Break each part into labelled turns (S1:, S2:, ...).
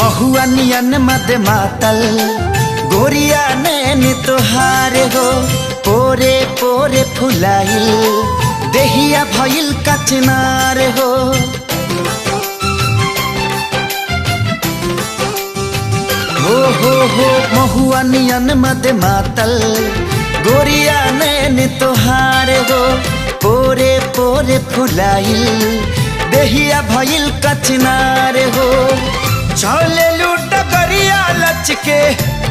S1: महुआ नियन मद मातल गोरिया नैन तोहार हो, पोरे पोरे फुलाइल देहिया भइल कचनार हो। हो महुआ नियन मद मातल गोरिया नैन तोहार हो, पोरे पोरे फुलाइल देहिया भइल कचनार हो। चले लूट करिया लचके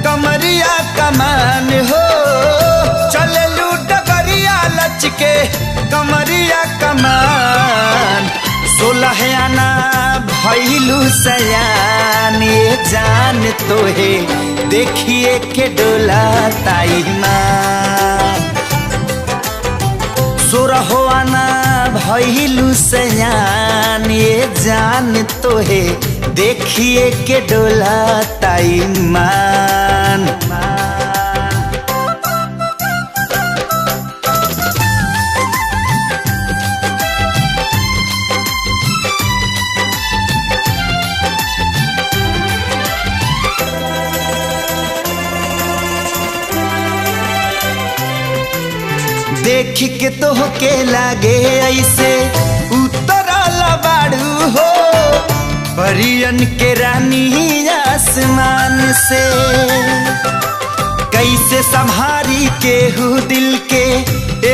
S1: कमरिया कमान हो, चले लूट करिया लचके कमरिया कमान। 16 आना भइलू सयान, ये जान तोहे देखिए के डोला ताई माँ। 16 आना भइलू सयान, ये जान तोहे देखिए के डोला ताई मान। देख के तो के लागे ऐसे उतरला बाड़ू हो, परियन के रानी आसमान से। कैसे संभारी केहू दिल के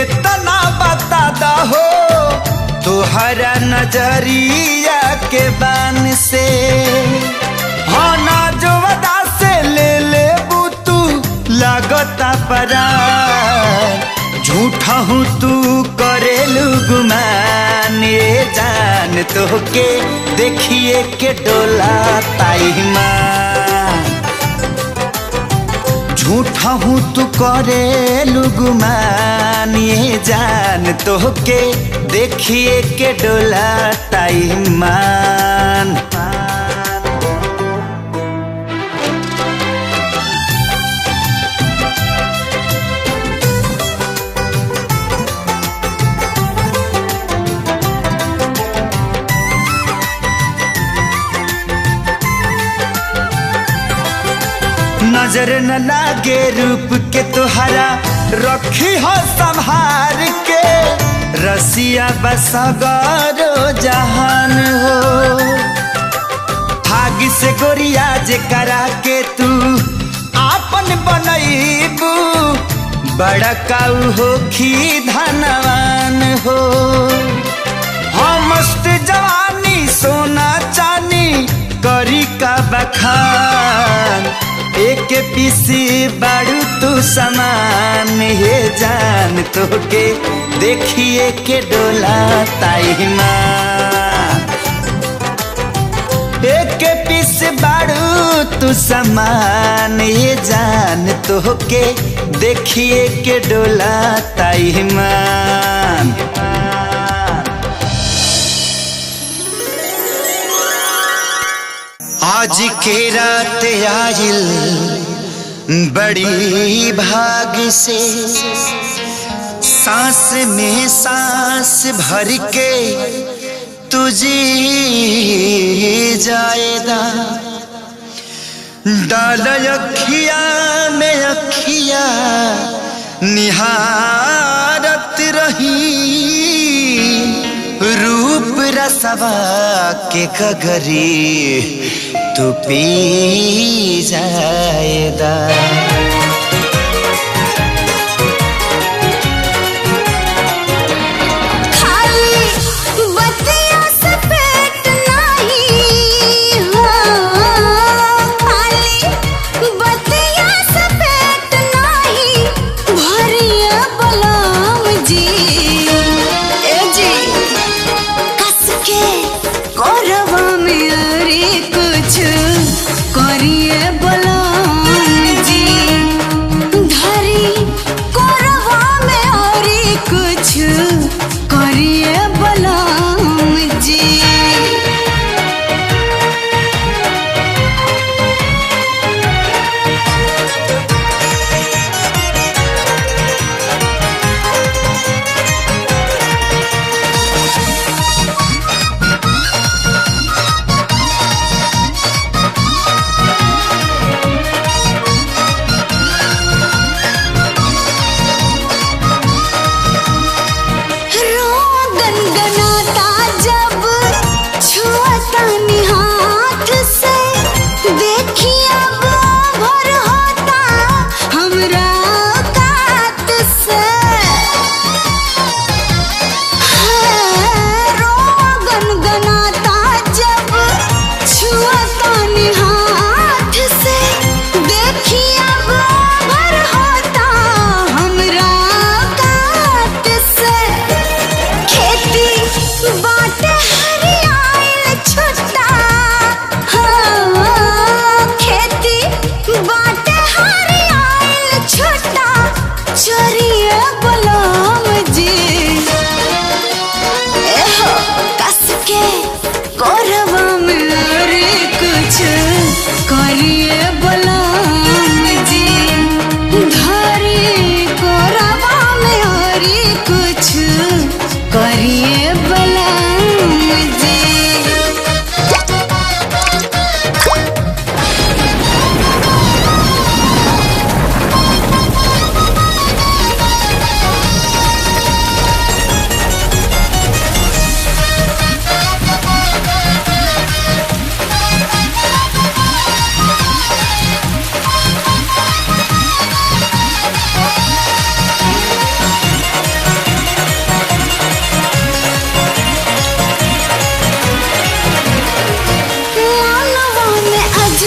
S1: इतना बता दा हो, तोहरा नजरिया के बान से। हाँ ना जो वदा से ले ले तू लागता परान, झूठा हूँ तू करेलू गुमान, ये जान तो के देखिए के डोला ताई माँ। झूठा हूँ तू करेलू गुमान, ये जान तो के देखिए के डोला ताई मान। नजर न लागे रूप के तुहरा रखी हो संभार के, रसिया बसगारो जहान हो। भाग से गोरिया जे करा के तू आपन बनईबू, बड़ा काऊ होखी धनवान हो। हाँ मस्त जवानी सोना चानी करी का बखान, एक पीसी बाड़ू तू समान, ये जान तो के देखिए के डोला ताई माँ। एक पीस बाड़ू तू समान, ये जान तो के देखिए के डोला ताई माँ। आज के रात आइल बड़ी भाग से, सांस में सांस भर के तुझे जाएदा। डाल अखिया में अखिया निहारत रही, रूप रसवा के कगरी तू पी जाएदा।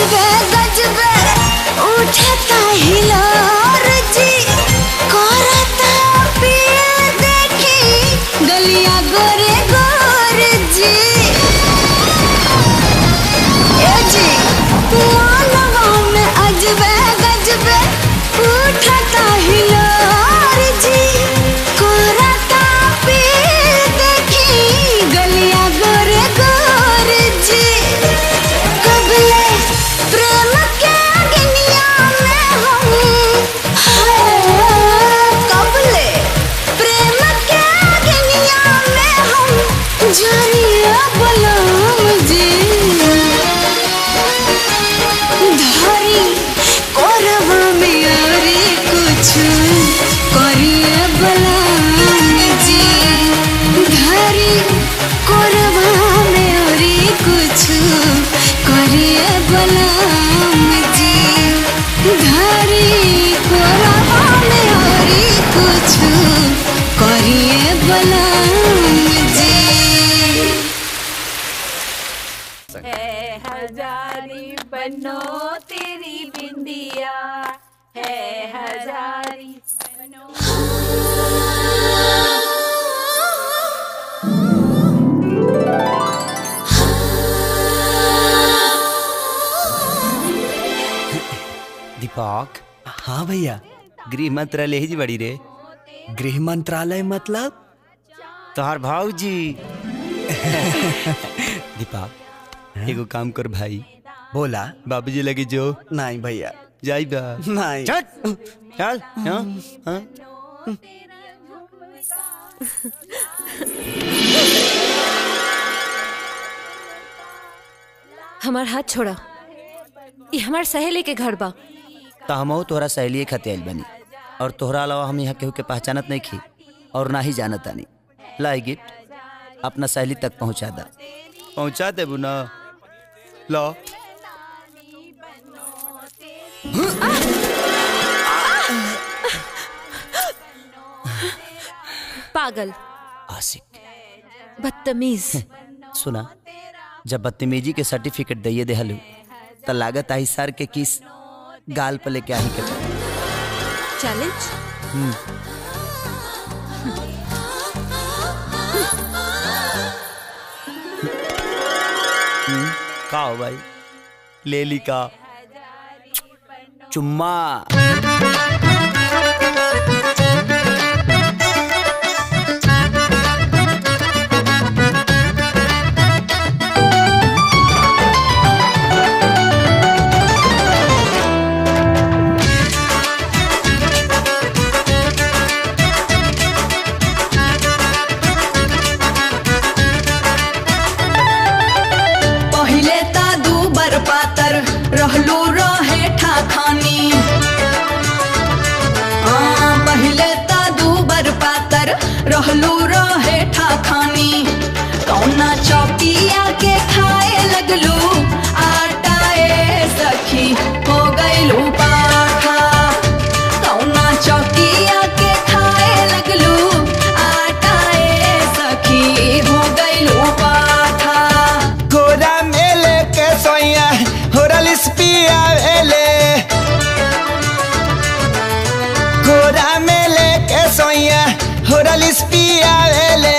S2: अजबे गजबे उठता हिलोर जी करता पिया देखी गलिया गोरे गोर जी ए जी मानवा में अजबे गजबे उठता हिलोर जी करता पिया देखी गलिया गोरे गोर जी कबले प्रेम के दुनिया में हम कबले प्रेम के दुनिया में हम जरिया बलम जी धरी कोरवा में अरे कुछ करिए बलम जी धरी कोरवा में अरे कुछ करिए बलम जी धरी कोरवा में अरे कुछ करिए बलम जी
S3: है हजारी बनो तेरी बिंदिया है हजारी बनो
S1: दीपक,
S4: हाँ भैया।
S1: गृह मंत्रालय जी बड़ी रे।
S4: गृह मंत्रालय मतलब?
S1: तोहर भाऊजी। दीपक, एगो काम कर भाई,
S4: बोला।
S1: बाबूजी लगी जो।
S4: नहीं भैया,
S1: जाई बा।
S4: नहीं।
S1: चल चल। हाँ हाँ।
S5: हमार हाथ छोड़ा, ये हमार सहेली के घर बा।
S1: तो हम तोहरा सहेली खाते आइल बनी और तोहरा अलावा हम यहाँ केहू के पहचानत नहीं खी और ना ही जानत आनी। ला गिफ्ट अपना सहेली तक पहुँचा दा। पहुँचा देबू ना? ला।
S5: पागल,
S1: आशिक,
S5: बदतमीज।
S1: सुना, जब बदतमीजी के सर्टिफिकेट दिए देहलू तो लागत आई सर के किस गाल पर लेके आई के
S5: चैलेंज।
S1: का हो भाई? ले ली का चुम्मा।
S2: रहलू रहे ठाखानी पहले ता दूबर पातर रहलू रहे ठाखानी कौना चौकिया के खाए लगलू आटाए सखी हो गईलू पाखा कौना चौकिया के खाए लगलू आटाए सखी हो गईलू पाखा
S1: गोरा मेले के सोया पिया वेले गोरा मेले के सोया होरलिस पिया वेले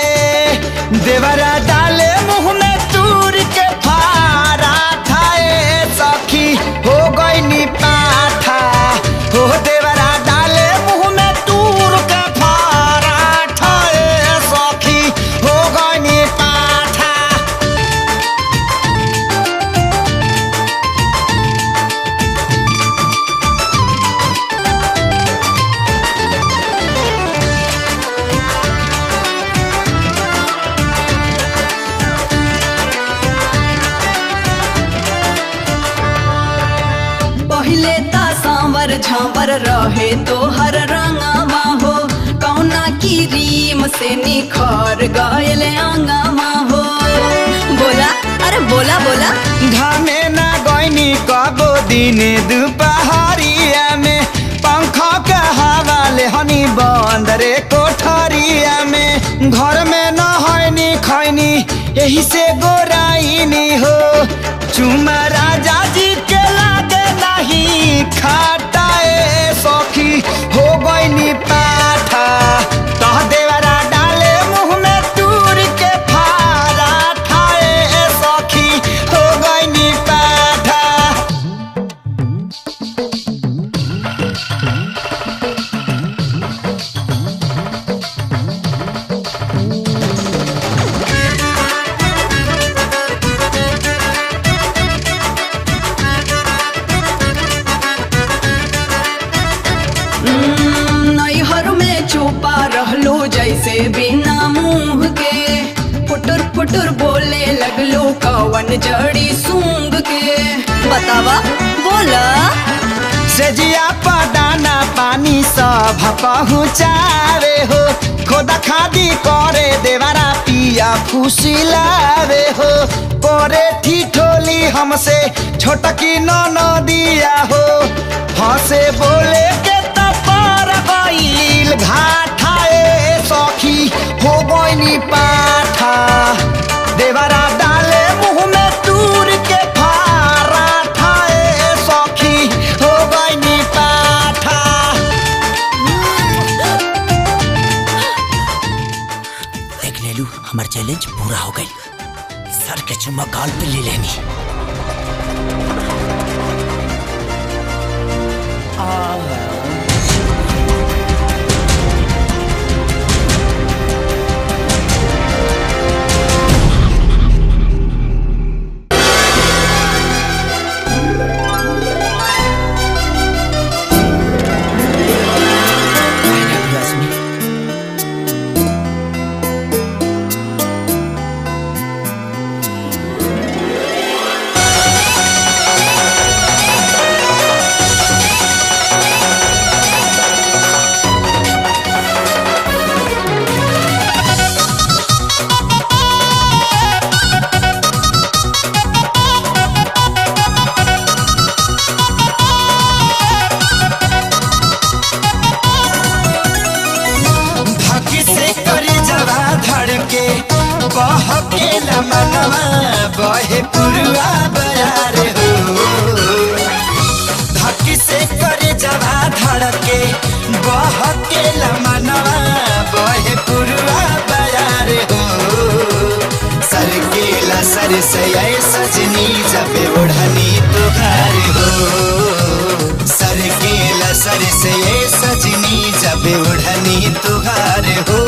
S1: देवरा डाले मुंह में तूर के फारा थाए सखी हो गई नी पाठा हो देवरा डाले मुंह में तूर के फारा थाए सखी हो गई नी पाठा।
S2: पहले ता सांवर झांवर रहे तो हर रंगवा हो कौना की रीम से निखर गए आंगवा हो बोला अरे बोला बोला
S1: घामे ना गईनी कबो दिन दुपहरिया में पंखा के हवा ले हनी बंदरे कोठरिया में घर में न हईनी खैनी यही से गोराइनी हो चुमा राजा जी के
S2: टुर बोले लगलू कवन जड़ी सूंघ के। बतावा बोला।
S1: सेजिया पदाना पानी सब पहुँचावे हो, खोदा खादी करे देवारा पिया फुसिलावे हो। करे ठिठोली हमसे छोटकी नदिया हो, हंसे बोले के तपर गईल घाटाए सखी हो गईनी पाठा। देवारा डाले मुँह में तूर के फारा ठाए सखी हो गईनी पाठा।
S4: देख लेलू हमार चैलेंज पूरा हो गई। सर के चुम्मा गाल पे ले लेनी।
S1: बहकेला मनवा बहे पुरुआ बयार हो, धकी से करे जवा धड़के बहकेला मनवा बहे पुरुआ बयार हो। सरकेला सर से सजनी जब ओढ़नी तुहार हो, सरकेला सर से सजनी जब ओढ़नी तुहार हो।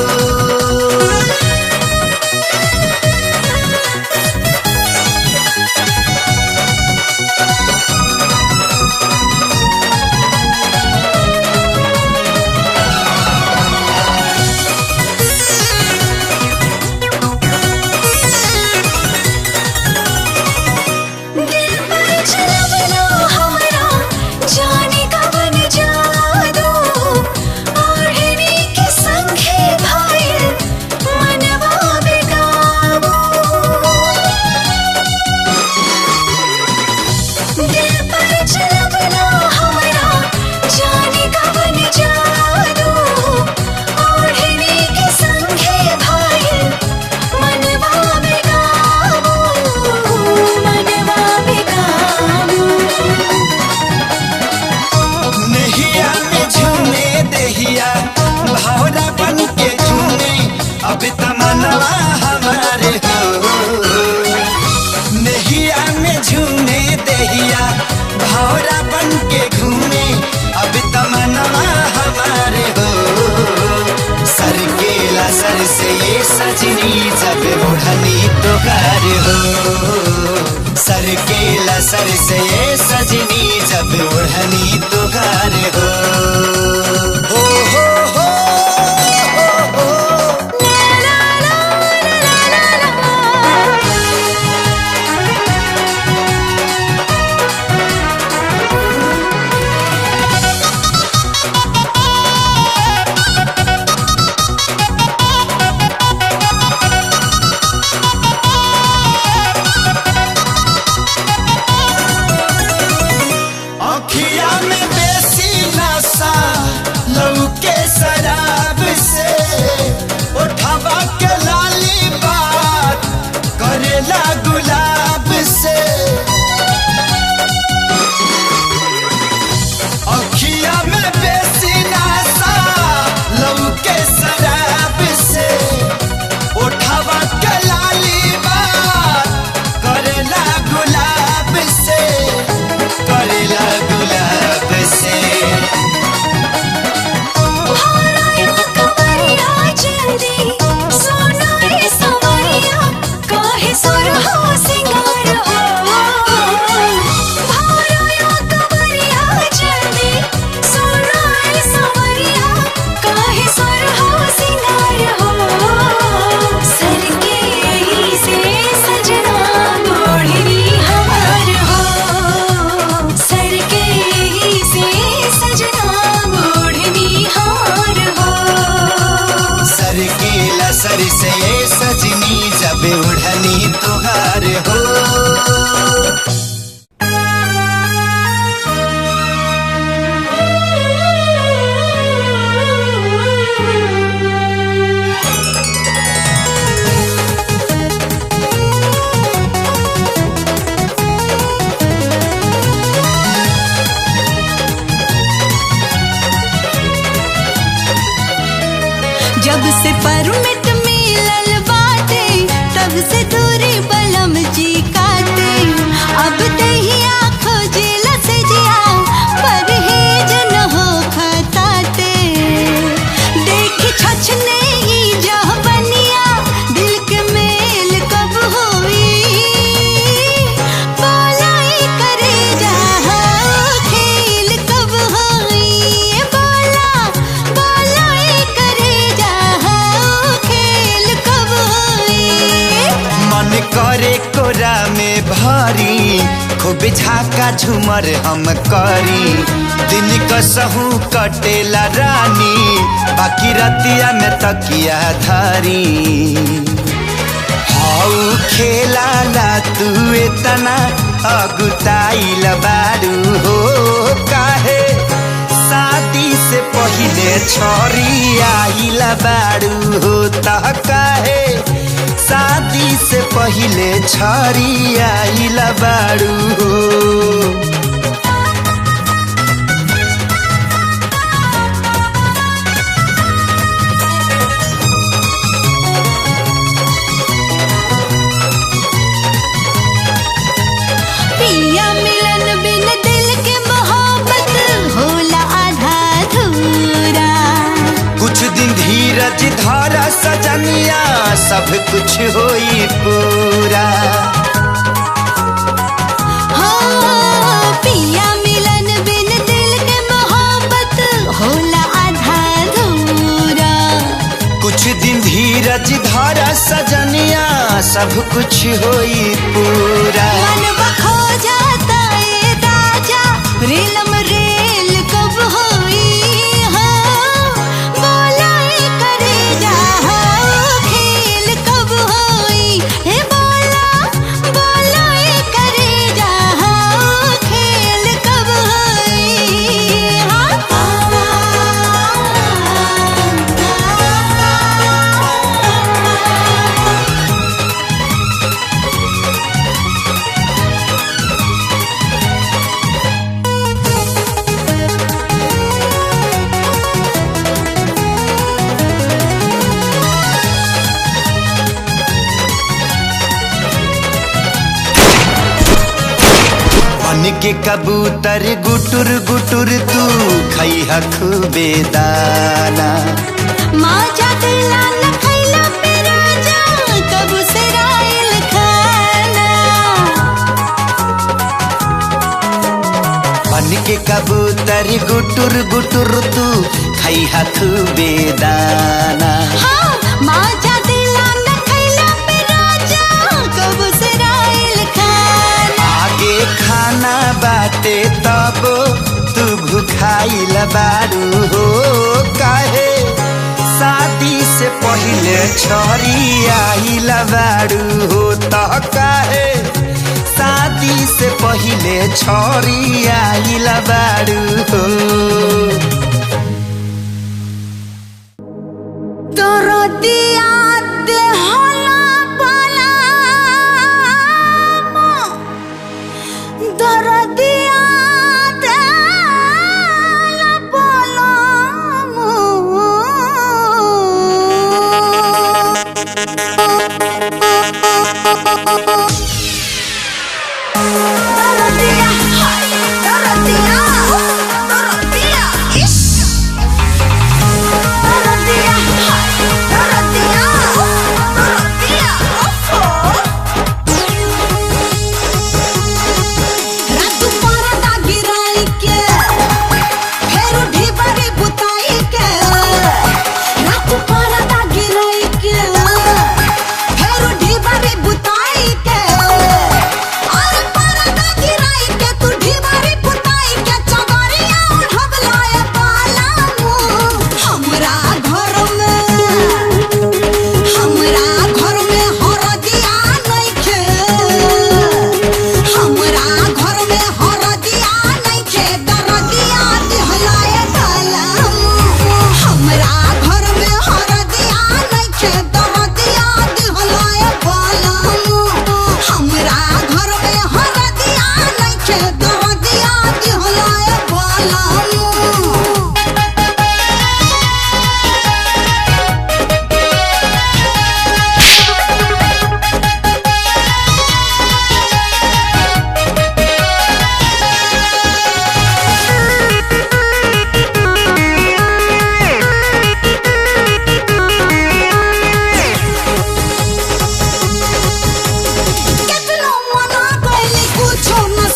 S1: भौरा बन के घूमे अब तमन्ना हमारे हो। सरकेला सर से ये सजनी जब ओढ़नी तुहार हो, सरकेला सर से ये सजनी जब ओढ़नी तुहार हो। हो हो हो खूब झाका झूमर हम करी दिन कसहू कटेला रानी बाकी रतिया में तकिया धरी हाउ खेला ला तू इतना अगुताइल बारू हो काहे शादी से पहले छोरी आइल बारू हो तह काहे शादी से पहले छोरी आइल बारू हो
S6: पिया मिलन बिन दिल के मोहब्बत होला आधा अधूरा
S1: कुछ दिन धीरज धारा सजनिया सब कुछ होई पूरा
S6: हाँ पिया मिलन बिन दिल के मोहब्बत होला आधा अधूरा
S1: कुछ दिन धीरज धारा सजनिया सब कुछ होई पूरा
S6: मनवा खो जाता ए राजा रेलम रेल कब होई हाँ बोला ए करे जा हाँ खेल कब होई हे बोला ए करे जा हाँ खेल कब होई
S1: बन के कबूतर गुटुर गुटुर तू खैहा खूबे दाना
S6: माँ दिला न खैला पे राजा कब से राइल खाना
S1: बन के कबूतर गुटुर गुटुर तू खैहा खूबे दाना
S6: हाँ माँ दिला न खैला पे राजा कब से राइल खाना
S1: आगे खाना बाटे तब तू भुखाइल बारू हो काहे शादी से पहले छोरी आइल बारू हो तह काहे शादी से पहले छोरी आइल बारू हो
S6: तोरो दिया देहला बाला तोरो दिया देहला बाला तोरो दिया तोरो दिया इश्क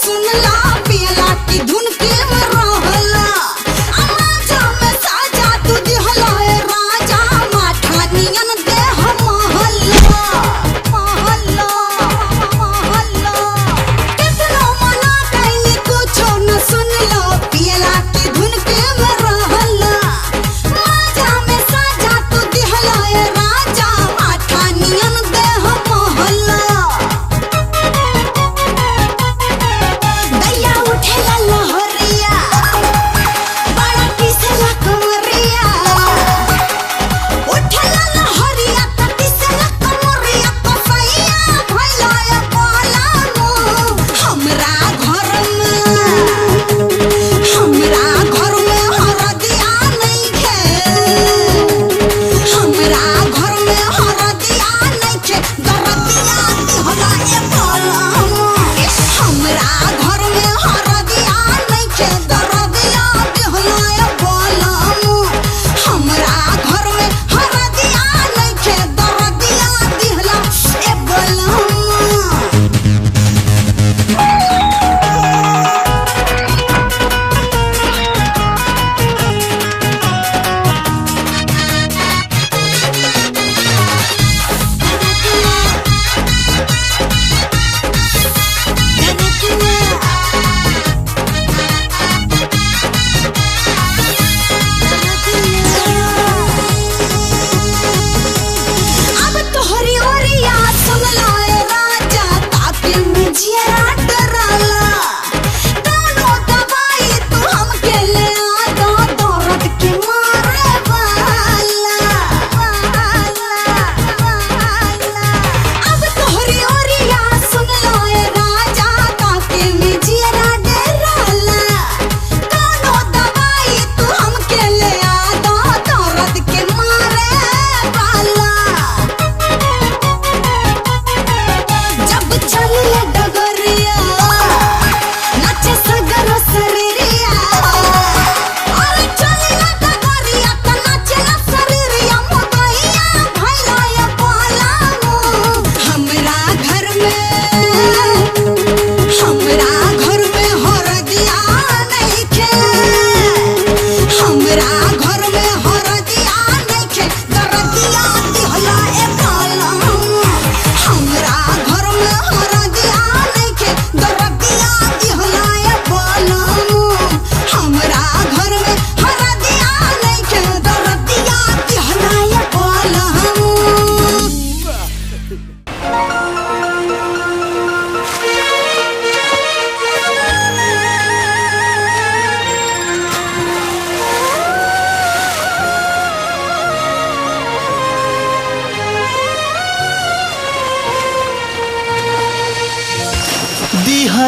S6: सुनला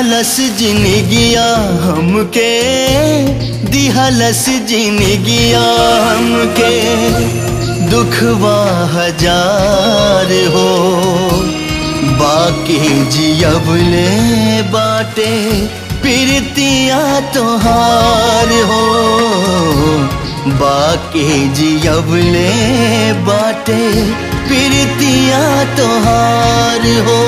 S1: दिहलस जिनगिया हमके, दिहलस जिनगिया हमके, दुखवा हजार हो बाकी जियबले बाटे प्रीतिया तोहार हो, बाकी जियबले बाटे प्रीतिया तोहार हो।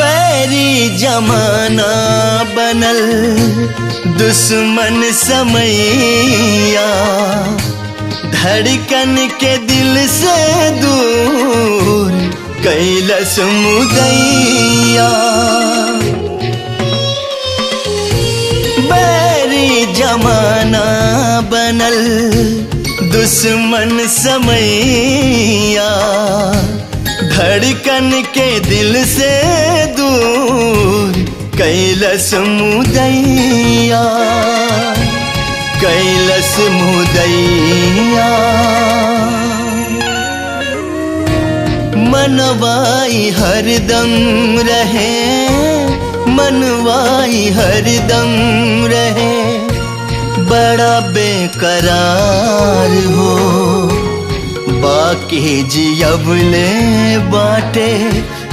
S1: बैरी जमाना बनल दुश्मन समैया, धड़कन के दिल से दूर कैलस मुदैया। बैरी जमाना बनल दुश्मन समैया, धड़कन के दिल से दूर कैलस मुदैया, कैलस मुदैया। मनवाई हरदम रहे, मनवाई हरदम रहे, बड़ा बेकरार हो बाकी जियबले बाटे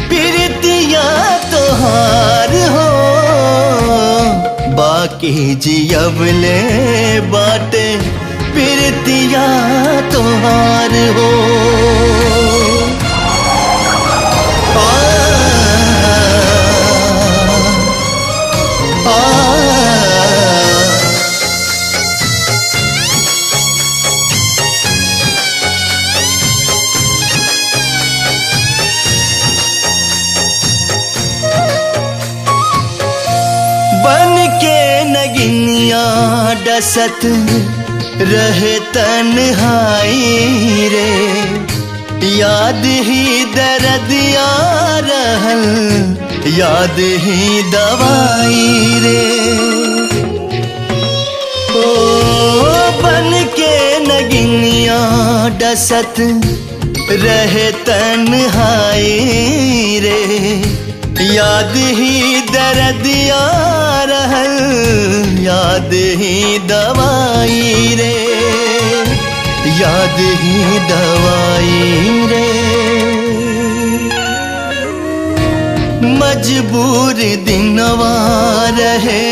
S1: प्रीतिया तोहार हो, बाकी जियबले बाटे प्रीतिया तोहार हो। बन के नगिनिया डसत रहे तन्हाई रे, याद ही दर्द या रहल, याद ही दवाई रे। ओ बन के नगिनिया डसत रहे तन्हाई रे, याद ही दर्द या रहल, याद ही दवाई रे, याद ही दवाई रे। मजबूर दिनवा रहे,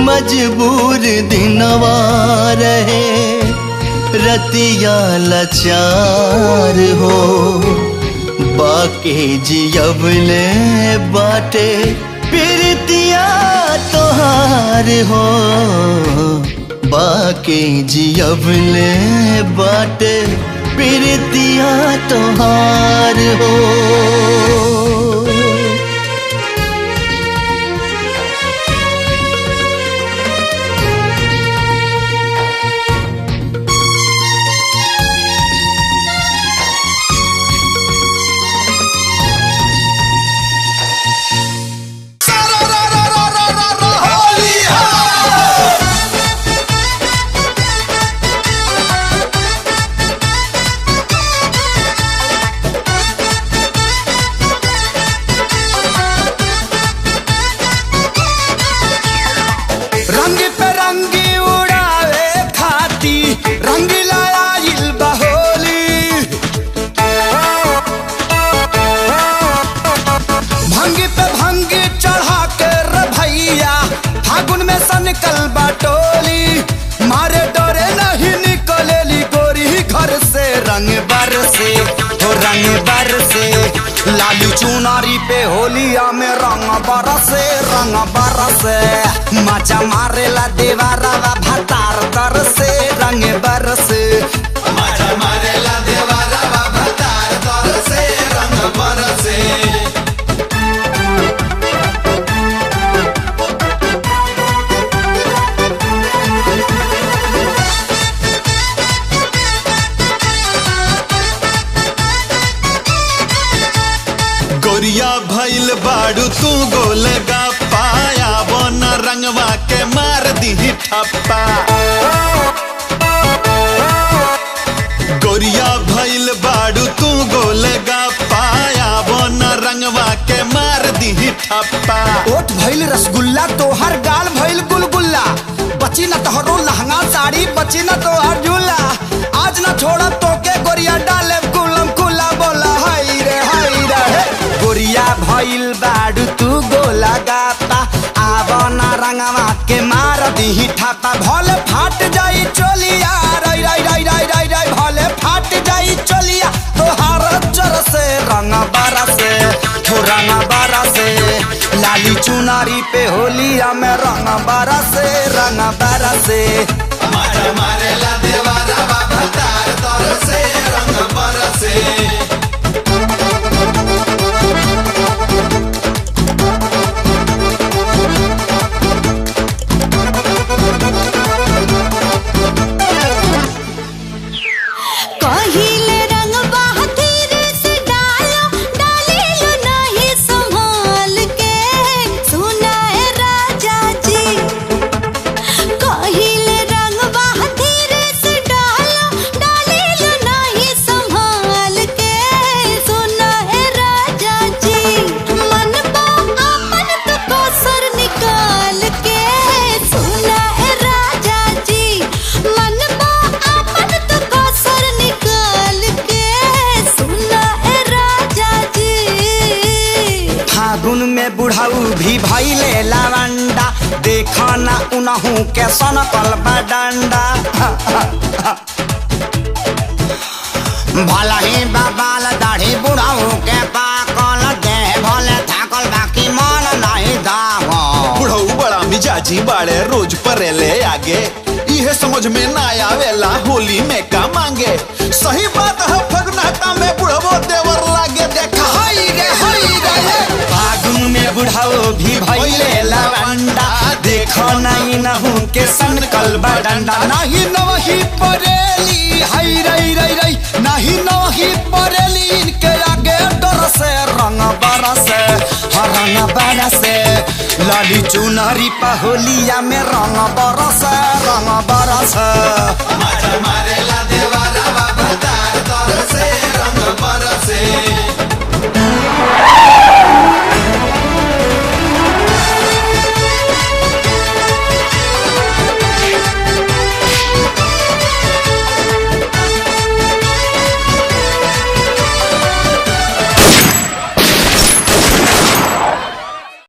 S1: मजबूर दिनवा रहे, रतिया लाचार हो बाकी जियबले बाटे प्रीतिया तोहार हो, बाकी जियबले बाटे प्रीतिया तोहार हो।
S7: रंग पे रंगी उड़ावे खाती रंगीला आइल बहोली, भंगी पे भंगी चढ़ा के रे भैया फागुन में सनकल बाटोली, मारे डरे नहीं निकलेली गोरी घर से रंग बरसे हो रंग बरसे, लाली चुनारी पे होलिया में रंग बरसे रंग बरसे, मचा मारेला देवारावा भतार तर से रंग बरसे, मचा मारेला देवारावा भतार तर से रंग बरसे।
S1: गोरिया भइल बाड़ू तू गोल गा
S8: ठप्पा। गोरिया भइल बाड़ू तू गोले गप्पा, आवो न रंगवा के मार दी ठप्पा।
S7: ओठ भइल रसगुल्ला तोहर गाल भइल गुलगुल्ला, बची न तोहरो लहंगा साड़ी बची न तोहर झूला। आज न छोड़ा तोके गोरिया डाले गुलम खुला, बोला हाय रे हे। गोरिया भइल बाड़ू तू गोला गप्पा, आवो न रंगवा के मार दी ठप्पा। भले फाट जाई चोलिया रई रई रई रई रई रई, भले फाट जाई चोलिया तोहार जर से रंग बरसे हो रंग बरसे। लाली चुनारी पे होलिया में रंग बरसे रंग बरसे।
S8: मारे ला देवारा बाबा तार तर से रंग बरसे।
S6: कहिले रंग बहादुर से डालो, डाली लो नहीं संभाल के, सुना है राजा जी। कहिले रंग बहादुर से डालो, डाली लो नहीं संभाल के, सुना है राजा जी। मन बा अपन तो कसर निकाल के, सुना है राजा जी। मन बा अपन तो कसर निकाल के, सुना है राजा जी।
S7: फागुन में बुढ़ाऊ भी भइले लवंडा, देखा ना उनहू के सनकल बडंडा। भला ही बाबाल दाढ़ी बुढ़ाऊ के पाकल, देह भले थाकल बाकी मन नहीं दागल।
S8: बुढ़ऊ बड़ा मिजाजी बाड़े रोज परेले आगे, इहे समझ में ना आवेला होली में का मांगे। सही बात है फगुनाता में बुढ़वो देवर लागे, देखा
S7: हाय रे हे। फागुन में बुढ़ाऊ भी भइले लवंडा, देखो नहीं नहू के सनकल बडंडा। नहीं नवही परेली हाय रई रई रई, नहीं नवही परेली इनके आगे डर से रंग बरसे रंग बरसे। लाली चुनरी पहोलिया में रंग बरसे रंग बरसे।
S8: मारे ला देवारा बाबा तार तर से रंग बरसे।